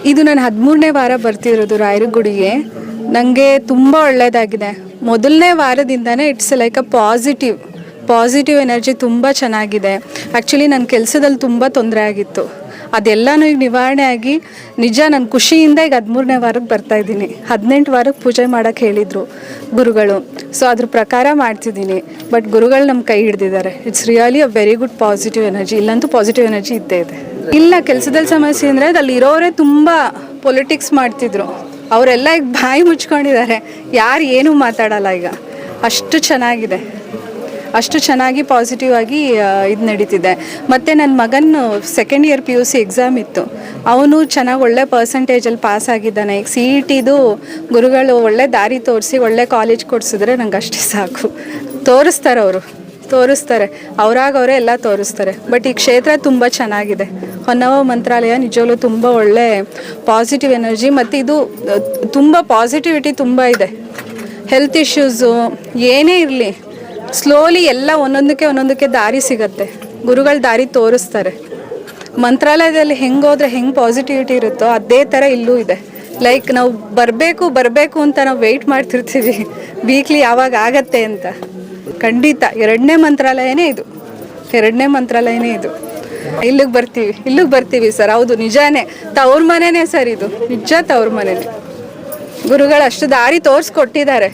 ಇದು ನಾನು 13ನೇ ವಾರ ಬರ್ತಿರೋದು ರಾಯರ ಗುಡಿಗೆ. ನನಗೆ ತುಂಬ ಒಳ್ಳೆಯದಾಗಿದೆ. ಮೊದಲನೇ ವಾರದಿಂದನೇ it's like a positive energy ತುಂಬ ಚೆನ್ನಾಗಿದೆ. ಆ್ಯಕ್ಚುಲಿ ನನ್ನ ಕೆಲಸದಲ್ಲಿ ತುಂಬ ತೊಂದರೆ ಆಗಿತ್ತು, ಅದೆಲ್ಲನೂ ಈಗ ನಿವಾರಣೆ ಆಗಿ ನಿಜ ನಾನು ಖುಷಿಯಿಂದ ಈಗ 13ನೇ ವಾರಕ್ಕೆ ಬರ್ತಾಯಿದ್ದೀನಿ. 18 ವಾರಕ್ಕೆ ಪೂಜೆ ಮಾಡೋಕ್ಕೆ ಹೇಳಿದರು ಗುರುಗಳು. ಸೊ ಅದ್ರ ಪ್ರಕಾರ ಮಾಡ್ತಿದ್ದೀನಿ. ಬಟ್ ಗುರುಗಳು ನಮ್ಮ ಕೈ ಹಿಡ್ದಿದ್ದಾರೆ. It's really a very good positive energy. ಇಲ್ಲಂತೂ ಪಾಸಿಟಿವ್ ಎನರ್ಜಿ ಇದ್ದೇ ಇದೆ. ಇಲ್ಲ, ಕೆಲಸದಲ್ಲಿ ಸಮಸ್ಯೆ ಅಂದರೆ ಅಲ್ಲಿ ಇರೋರೇ ತುಂಬ ಪೊಲಿಟಿಕ್ಸ್ ಮಾಡ್ತಿದ್ರು. ಅವರೆಲ್ಲ ಈಗ ಬಾಯಿ ಮುಚ್ಕೊಂಡಿದ್ದಾರೆ, ಯಾರು ಏನೂ ಮಾತಾಡಲ್ಲ ಈಗ. ಅಷ್ಟು ಚೆನ್ನಾಗಿದೆ, ಅಷ್ಟು ಚೆನ್ನಾಗಿ ಪಾಸಿಟಿವ್ ಆಗಿ ಇದು ನಡೀತಿದೆ. ಮತ್ತು ನನ್ನ ಮಗನ ಸೆಕೆಂಡ್ ಇಯರ್ PUC ಎಕ್ಸಾಮ್ ಇತ್ತು, ಅವನು ಚೆನ್ನಾಗಿ ಒಳ್ಳೆ ಪರ್ಸೆಂಟೇಜಲ್ಲಿ ಪಾಸ್ ಆಗಿದ್ದಾನೆ. ಈಗ CETದು ಗುರುಗಳು ಒಳ್ಳೆ ದಾರಿ ತೋರಿಸಿ ಒಳ್ಳೆ ಕಾಲೇಜ್ ಕೊಡಿಸಿದ್ರೆ ನಂಗೆ ಅಷ್ಟೇ ಸಾಕು. ತೋರಿಸ್ತಾರೆ ಅವರೇ ಎಲ್ಲ ತೋರಿಸ್ತಾರೆ. ಬಟ್ ಈ ಕ್ಷೇತ್ರ ತುಂಬ ಚೆನ್ನಾಗಿದೆ. ಹೊನ್ನವ ಮಂತ್ರಾಲಯ ನಿಜವಲ್ಲೂ ತುಂಬ ಒಳ್ಳೆ ಪಾಸಿಟಿವ್ ಎನರ್ಜಿ, ಮತ್ತು ಇದು ತುಂಬ ಪಾಸಿಟಿವಿಟಿ ತುಂಬ ಇದೆ. ಹೆಲ್ತ್ ಇಶ್ಯೂಸು ಏನೇ ಇರಲಿ ಸ್ಲೋಲಿ ಎಲ್ಲ ಒಂದೊಂದಕ್ಕೆ ದಾರಿ ಸಿಗತ್ತೆ. ಗುರುಗಳು ದಾರಿ ತೋರಿಸ್ತಾರೆ. ಮಂತ್ರಾಲಯದಲ್ಲಿ ಹೆಂಗೋದ್ರೆ ಹೆಂಗೆ ಪಾಸಿಟಿವಿಟಿ ಇರುತ್ತೋ ಅದೇ ಥರ ಇಲ್ಲೂ ಇದೆ. ಲೈಕ್ ನಾವು ಬರಬೇಕು ಅಂತ ನಾವು ವೆಯ್ಟ್ ಮಾಡ್ತಿರ್ತೀವಿ ವೀಕ್ಲಿ ಯಾವಾಗ ಆಗತ್ತೆ ಅಂತ. ಖಂಡಿತ ಎರಡನೇ ಮಂತ್ರಾಲಯನೇ ಇದು. ಇಲ್ಲಿಗೆ ಬರ್ತೀವಿ ಸರ್. ಹೌದು, ನಿಜಾನೇ, ತವ್ರ ಮನೆನೇ ಸರ್ ಇದು. ನಿಜ ತವ್ರ ಮನೆನೇ. ಗುರುಗಳು ಅಷ್ಟು ದಾರಿ ತೋರಿಸ್ಕೊಟ್ಟಿದ್ದಾರೆ.